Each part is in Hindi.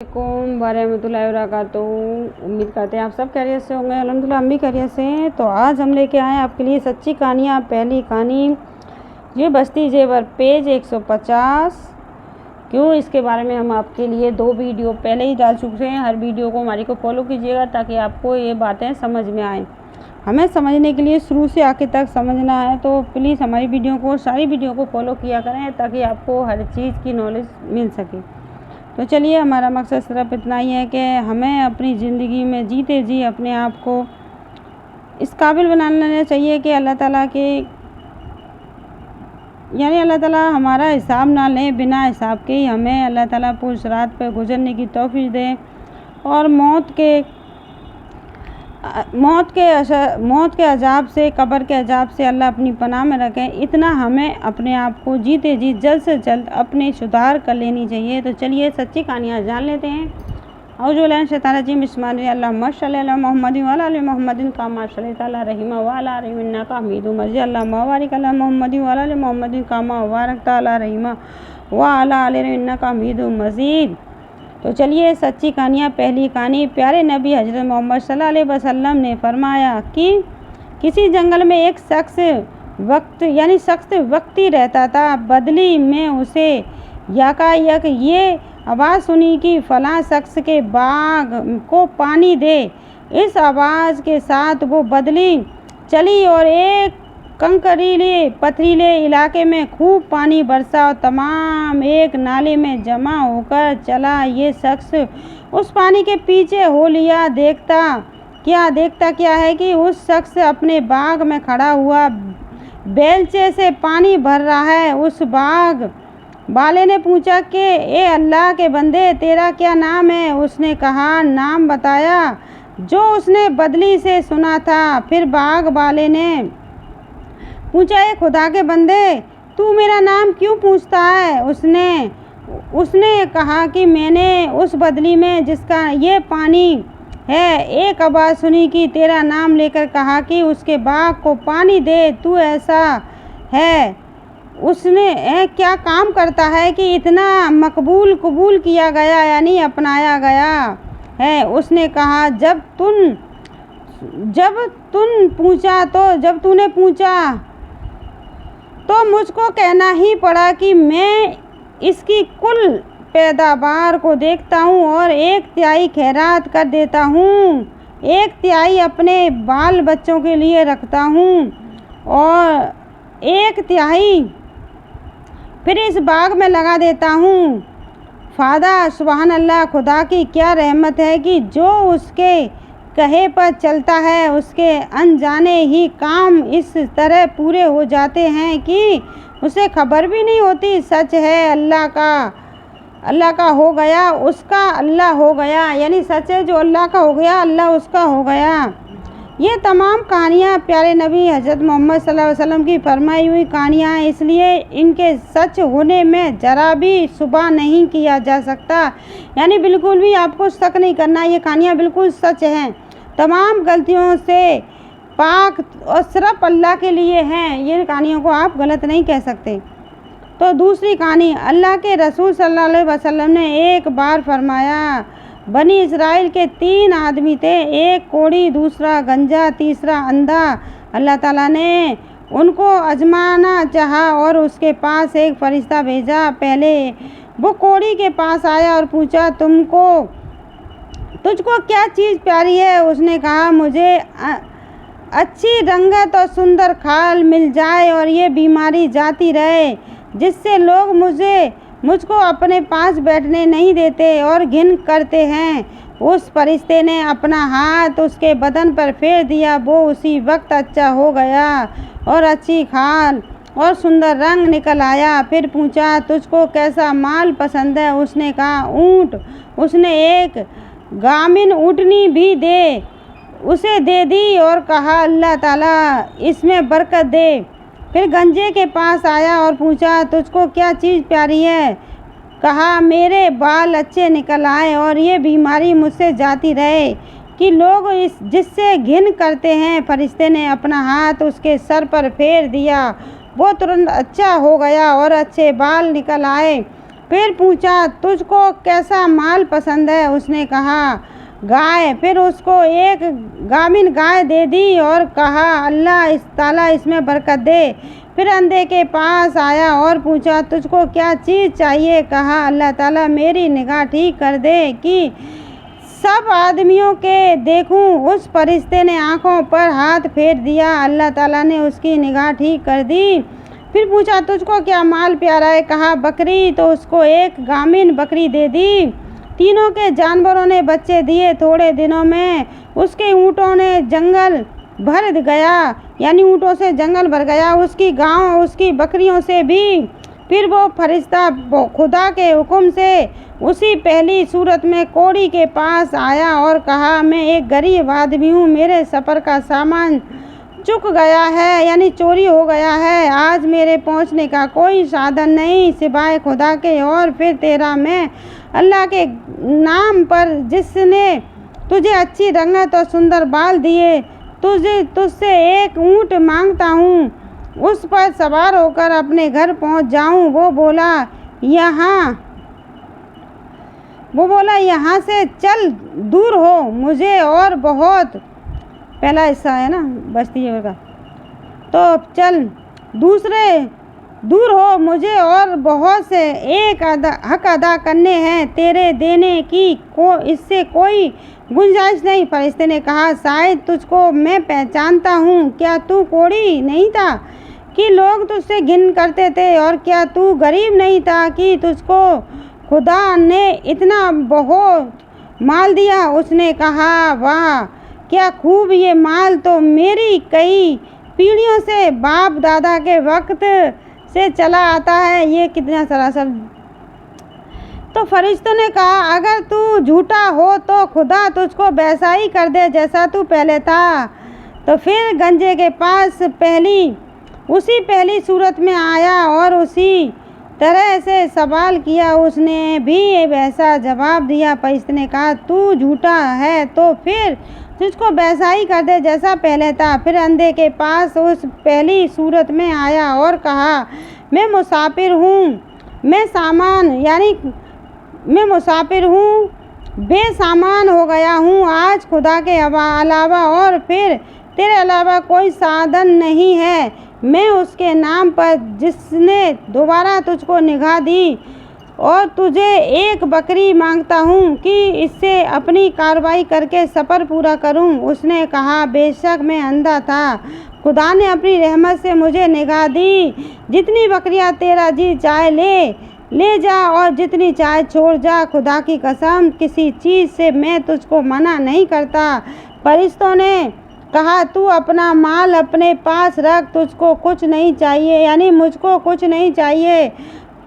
वालेकुम वरहमतुल्लाहि वबरकातुहू। उम्मीद करते हैं आप सब खैरियत से होंगे। अल्हम्दुलिल्लाह हम भी खैरियत से हैं। तो आज हम लेके आए आपके लिए सच्ची कहानियाँ। पहली कहानी ये बस्ती जेवर पेज 150। क्यों, इसके बारे में हम आपके लिए 2 वीडियो पहले ही डाल चुके हैं। हर वीडियो को हमारी को फॉलो कीजिएगा ताकि आपको ये बातें समझ में आएँ। हमें समझने के लिए शुरू से आखिर तक समझना है, तो प्लीज़ हमारी सारी वीडियो को फॉलो किया करें ताकि आपको हर चीज़ की नॉलेज मिल सके। तो चलिए, हमारा मकसद सिर्फ इतना ही है कि हमें अपनी ज़िंदगी में जीते जी अपने आप को इस काबिल बना लेना चाहिए कि अल्लाह ताला ताला हमारा हिसाब ना लें। बिना हिसाब के ही हमें अल्लाह ताला पुरसरात पर गुजरने की तौफीक दें और मौत के अजाब से, कब्र के अजाब से अल्लाह अपनी पनाह में रखें। इतना हमें अपने आप को जीते जी जल्द से जल्द अपने सुधार कर लेनी चाहिए। तो चलिए सच्ची कहानियाँ जान लेते हैं। औज़ुबिल्लाहि मिनश्शैतानिर्रजीम। बिस्मिल्लाहिर्रहमानिर्रहीम। सल्लल्लाहु अला मोहम्मदिन व अला आलि मोहम्मदिन कमा सल्लैता अला इब्राहीम व अला आलि इब्राहीम इन्नका हमीदुम मजीद। अल्लाहुम्मा बारिक अला मोहम्मदिन व अला आलि मोहम्मदिन कमा बारकता अला इब्राहीम व अला आलि इब्राहीम इन्नका हमीदुम मजीद। तो चलिए सच्ची कहानियाँ। पहली कहानी। प्यारे नबी हज़रत मोहम्मद सल्लल्लाहु अलैहि वसल्लम ने फरमाया कि किसी जंगल में एक शख्स वक्ती रहता था। बदली में उसे यकायक ये आवाज़ सुनी कि फ़लाँ शख्स के बाग को पानी दे। इस आवाज़ के साथ वो बदली चली और एक कंकरीले पथरीले इलाके में खूब पानी बरसा और तमाम एक नाले में जमा होकर चला। ये शख्स उस पानी के पीछे हो लिया। देखता क्या है कि उस शख्स अपने बाग में खड़ा हुआ बेलचे से पानी भर रहा है। उस बाग वाले ने पूछा कि ए अल्लाह के बंदे, तेरा क्या नाम है? उसने कहा, नाम बताया जो उसने बदली से सुना था। फिर बाग वाले ने पूछा, ए खुदा के बंदे, तू मेरा नाम क्यों पूछता है? उसने कहा कि मैंने उस बदली में जिसका ये पानी है एक आवाज़ सुनी कि तेरा नाम लेकर कहा कि उसके बाग को पानी दे। तू ऐसा है उसने क्या काम करता है कि इतना कबूल किया गया, यानी अपनाया गया है? उसने कहा, जब तूने पूछा तो मुझको कहना ही पड़ा कि मैं इसकी कुल पैदावार को देखता हूँ और 1/3 खैरात कर देता हूँ, 1/3 अपने बाल बच्चों के लिए रखता हूँ और 1/3 फिर इस बाग में लगा देता हूँ। फादा सुभान अल्लाह, खुदा की क्या रहमत है कि जो उसके कहे पर चलता है उसके अनजाने ही काम इस तरह पूरे हो जाते हैं कि उसे खबर भी नहीं होती। सच है, अल्लाह का हो गया, उसका अल्लाह हो गया, यानी सच है जो अल्लाह का हो गया, अल्लाह उसका हो गया। ये तमाम कहानियाँ प्यारे नबी हज़रत मोहम्मद सल्लल्लाहु अलैहि वसल्लम की फरमाई हुई कहानियाँ हैं, इसलिए इनके सच होने में ज़रा भी शुबा नहीं किया जा सकता, यानी बिल्कुल भी आपको शक नहीं करना। ये कहानियाँ बिल्कुल सच हैं, तमाम गलतियों से पाक और सिर्फ अल्लाह के लिए हैं। ये कहानियों को आप गलत नहीं कह सकते। तो दूसरी कहानी। अल्लाह के रसूल सल्लल्लाहु अलैहि वसल्लम ने एक बार फरमाया, बनी इसराइल के 3 आदमी थे, एक कोढ़ी, दूसरा गंजा, तीसरा अंधा। अल्लाह ताला ने उनको आजमाना चाहा और उसके पास एक फरिश्ता भेजा। पहले वो कोढ़ी के पास आया और पूछा, तुझको क्या चीज़ प्यारी है? उसने कहा, मुझे अच्छी रंगत और सुंदर खाल मिल जाए और ये बीमारी जाती रहे जिससे लोग मुझको अपने पास बैठने नहीं देते और घिन करते हैं। उस फरिश्ते ने अपना हाथ उसके बदन पर फेर दिया। वो उसी वक्त अच्छा हो गया और अच्छी खाल और सुंदर रंग निकल आया। फिर पूछा, तुझको कैसा माल पसंद है? उसने कहा, ऊँट। उसने एक गामिन ऊँटनी भी उसे दे दी और कहा, अल्लाह ताला इसमें बरकत दे। फिर गंजे के पास आया और पूछा, तुझको क्या चीज़ प्यारी है? कहा, मेरे बाल अच्छे निकल आए और ये बीमारी मुझसे जाती रहे कि लोग जिससे घिन करते हैं। फरिश्ते ने अपना हाथ उसके सर पर फेर दिया, वो तुरंत अच्छा हो गया और अच्छे बाल निकल आए। फिर पूछा, तुझको कैसा माल पसंद है? उसने कहा, गाय। फिर उसको एक गाभिन गाय दे दी और कहा, अल्लाह ताला इसमें बरकत दे। फिर अंधे के पास आया और पूछा, तुझको क्या चीज़ चाहिए? कहा, अल्लाह ताला मेरी निगाह ठीक कर दे कि सब आदमियों के देखूं। उस फरिश्ते ने आँखों पर हाथ फेर दिया। अल्लाह ताला ने उसकी निगाह ठीक कर दी। फिर पूछा, तुझको क्या माल प्यारा है? कहा, बकरी। तो उसको एक गाभिन बकरी दे दी। तीनों के जानवरों ने बच्चे दिए। थोड़े दिनों में उसके ऊँटों ने जंगल भर गया, यानी ऊँटों से जंगल भर गया, उसकी गांव उसकी बकरियों से भी। फिर वो फरिश्ता खुदा के हुक्म से उसी पहली सूरत में कोढ़ी के पास आया और कहा, मैं एक गरीब आदमी हूँ, मेरे सफ़र का सामान चुक गया है, यानी चोरी हो गया है। आज मेरे पहुँचने का कोई साधन नहीं सिवाय खुदा के। और फिर तेरा मैं अल्लाह के नाम पर, जिसने तुझे अच्छी रंगत और सुंदर बाल दिए, तुझसे एक ऊँट मांगता हूँ, उस पर सवार होकर अपने घर पहुँच जाऊँ। वो बोला, यहाँ से चल, दूर हो मुझे और बहुत, पहला हिस्सा है ना बस्ती का, तो चल दूर हो मुझे और बहुत से एक हक अदा करने हैं तेरे देने की, इससे कोई गुंजाइश नहीं। फरिश्ते ने कहा, शायद तुझको मैं पहचानता हूँ। क्या तू कोढ़ी नहीं था कि लोग तुझसे घिन करते थे? और क्या तू गरीब नहीं था कि तुझको खुदा ने इतना बहुत माल दिया? उसने कहा, वाह क्या खूब, ये माल तो मेरी कई पीढ़ियों से बाप दादा के वक्त से चला आता है। ये कितना सरासर। तो फरिश्तों ने कहा, अगर तू झूठा हो तो खुदा तुझको वैसा ही कर दे जैसा तू पहले था। तो फिर गंजे के पास उसी पहली सूरत में आया और उसी तरह से सवाल किया। उसने भी वैसा जवाब दिया। फरिश्ते ने कहा, तू झूठा है तो फिर तुझको वैसा ही कर दे जैसा पहले था। फिर अंधे के पास उस पहली सूरत में आया और कहा, मैं मुसाफिर हूँ, बेसामान हो गया हूँ। आज खुदा के अलावा और फिर तेरे अलावा कोई साधन नहीं है। मैं उसके नाम पर, जिसने दोबारा तुझको निगाह दी, और तुझे एक बकरी मांगता हूँ कि इससे अपनी कार्रवाई करके सफ़र पूरा करूँ। उसने कहा, बेशक मैं अंधा था, खुदा ने अपनी रहमत से मुझे निगाह दी। जितनी बकरियाँ तेरा जी चाहे ले जा और जितनी चाहे छोड़ जा। खुदा की कसम, किसी चीज़ से मैं तुझको मना नहीं करता। फरिश्तों ने कहा, तू अपना माल अपने पास रख, तुझको कुछ नहीं चाहिए, यानी मुझको कुछ नहीं चाहिए।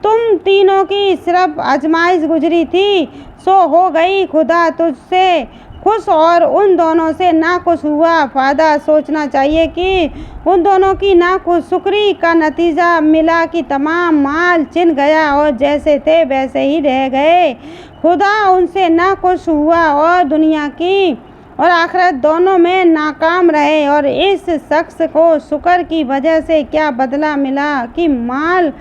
तुम तीनों की सिर्फ आजमाइश गुजरी थी, सो हो गई। खुदा तुझसे खुश और उन दोनों से नाखुश हुआ। फ़ायदा सोचना चाहिए कि उन दोनों की नाखुशुक्री का नतीजा मिला कि तमाम माल छिन गया और जैसे थे वैसे ही रह गए। खुदा उनसे नाखुश हुआ और दुनिया की और आखिरत दोनों में नाकाम रहे। और इस शख्स को शुक्र की वजह से क्या बदला मिला कि माल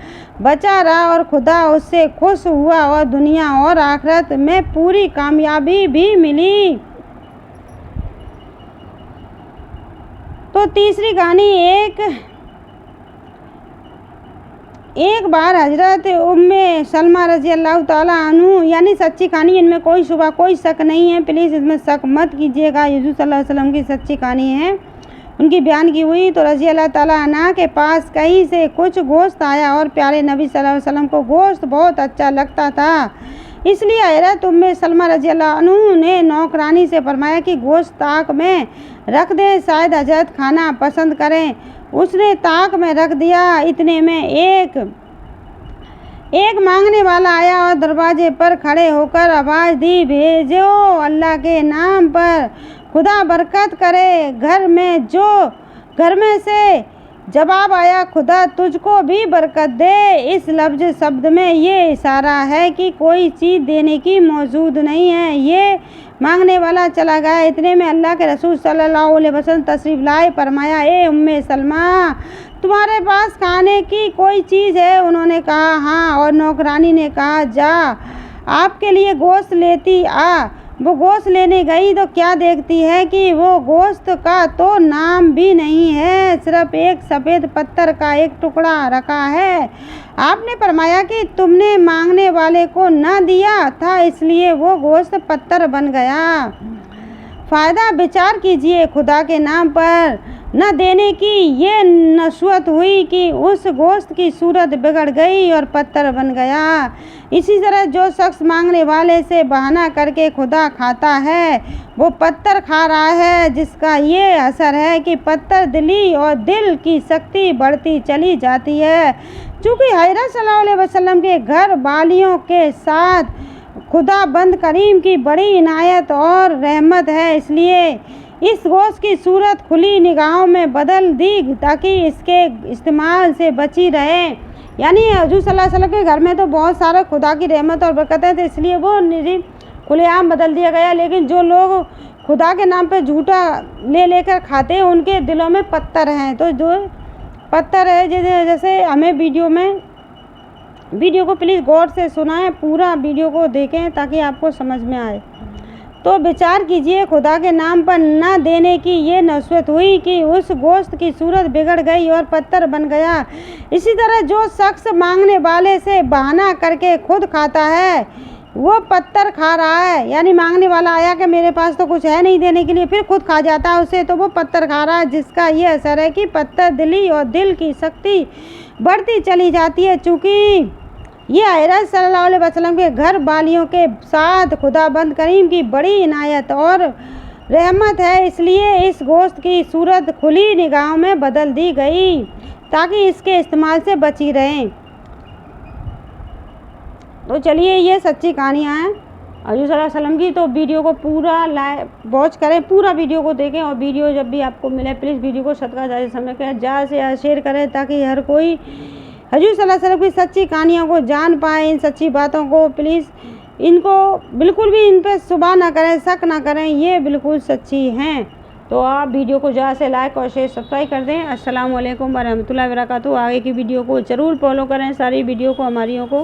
बचा रहा और खुदा उससे खुश हुआ और दुनिया और आखिरत में पूरी कामयाबी भी मिली। तो तीसरी कहानी, एक बार हजरत उम्मे सलमा रज़ी अल्लाह ताला अन्हु, यानी सच्ची कहानी, इनमें कोई शुबा कोई शक नहीं है, प्लीज़ इसमें शक मत कीजिएगा। यीशु सल्लल्लाहु अलैहि वसल्लम की सच्ची कहानी है, उनकी बयान की हुई। तो रज़ी अल्लाह ताला अन्हा के पास कहीं से कुछ गोश्त आया और प्यारे नबी सल्लल्लाहु अलैहि वसल्लम को गोश्त बहुत अच्छा लगता था, इसलिए हजरत उम्मे सलमा रज़ी अल्लाह अन्हु ने नौकरानी से फरमाया कि गोश्त ताक में रख दें, शायद हजरत खाना पसंद करें। उसने ताक में रख दिया। इतने में एक मांगने वाला आया और दरवाजे पर खड़े होकर आवाज़ दी, भेजो अल्लाह के नाम पर, खुदा बरकत करे। घर में से जवाब आया, खुदा तुझको भी बरकत दे। इस लफ्ज़ शब्द में ये इशारा है कि कोई चीज़ देने की मौजूद नहीं है। ये मांगने वाला चला गया। इतने में अल्लाह के रसूल सल्लल्लाहु अलैहि वसल्लम तशरीफ़ लाए। फरमाया, ए उम्मे सलमा, तुम्हारे पास खाने की कोई चीज़ है? उन्होंने कहा, हाँ। और नौकरानी ने कहा, जा आपके लिए गोश्त लेती आ। वो गोश्त लेने गई तो क्या देखती है कि वो गोश्त का तो नाम भी नहीं है, सिर्फ एक सफ़ेद पत्थर का एक टुकड़ा रखा है। आपने फरमाया कि तुमने मांगने वाले को न दिया था, इसलिए वो गोश्त पत्थर बन गया। फ़ायदा विचार कीजिए, खुदा के नाम पर न देने की ये नस्वत हुई कि उस गोश्त की सूरत बिगड़ गई और पत्थर बन गया। इसी तरह जो शख्स मांगने वाले से बहाना करके खुदा खाता है, वो पत्थर खा रहा है, जिसका ये असर है कि पत्थर दिली और दिल की शक्ति बढ़ती चली जाती है। चूँकि हज़रत सल्लल्लाहु अलैहि वसल्लम के घर वालियों के साथ खुदा बंद करीम की बड़ी इनायत और रहमत है, इसलिए इस गोश्त की सूरत खुली निगाहों में बदल दी ताकि इसके इस्तेमाल से बची रहे। यानी हुज़ूर सल्लल्लाहु अलैहि वसल्लम के घर में तो बहुत सारा खुदा की रहमत और बरकतें थे, इसलिए वो निजी खुलेआम बदल दिया गया। लेकिन जो लोग खुदा के नाम पे झूठा ले लेकर खाते हैं, उनके दिलों में पत्थर हैं। तो जो पत्थर है, जैसे हमें वीडियो को प्लीज़ गौर से सुनाएं, पूरा वीडियो को देखें ताकि आपको समझ में आए। तो विचार कीजिए, खुदा के नाम पर न देने की ये नस्वत हुई कि उस गोश्त की सूरत बिगड़ गई और पत्थर बन गया। इसी तरह जो शख्स मांगने वाले से बहाना करके खुद खाता है, वो पत्थर खा रहा है। यानी मांगने वाला आया कि मेरे पास तो कुछ है नहीं देने के लिए, फिर खुद खा जाता है उसे, तो वो पत्थर खा रहा है, जिसका ये असर है कि पत्थर दिली और दिल की शक्ति बढ़ती चली जाती है। चूँकि ये हज़रत सल्लल्लाहु अलैहि वसल्लम के घर वालियों के साथ खुदाबंद करीम की बड़ी इनायत और रहमत है, इसलिए इस गोश्त की सूरत खुली निगाहों में बदल दी गई ताकि इसके इस्तेमाल से बची रहें। तो चलिए, ये सच्ची कहानियाँ हैं हुज़ूर सल्लल्लाहु अलैहि वसल्लम की। तो वीडियो को पूरा वॉच करें, पूरा वीडियो को देखें, और वीडियो जब भी आपको मिले प्लीज़ वीडियो को सदका जारी समझ कर ज़्यादा से ज़्यादा शेयर करें ताकि हर कोई हुज़ूर सल्लल्लाहु अलैहि वसल्लम की सच्ची कहानियों को जान पाए। इन सच्ची बातों को प्लीज़, इनको बिल्कुल भी इन पर शुबा ना करें, शक ना करें, ये बिल्कुल सच्ची हैं। तो आप वीडियो को ज़्यादा से लाइक और शेयर सब्सक्राइब कर दें। अस्सलामु अलैकुम वरहमतुल्लाहि वबरकातुहू। आगे की वीडियो को ज़रूर फॉलो करें, सारी वीडियो को, हमारियों को।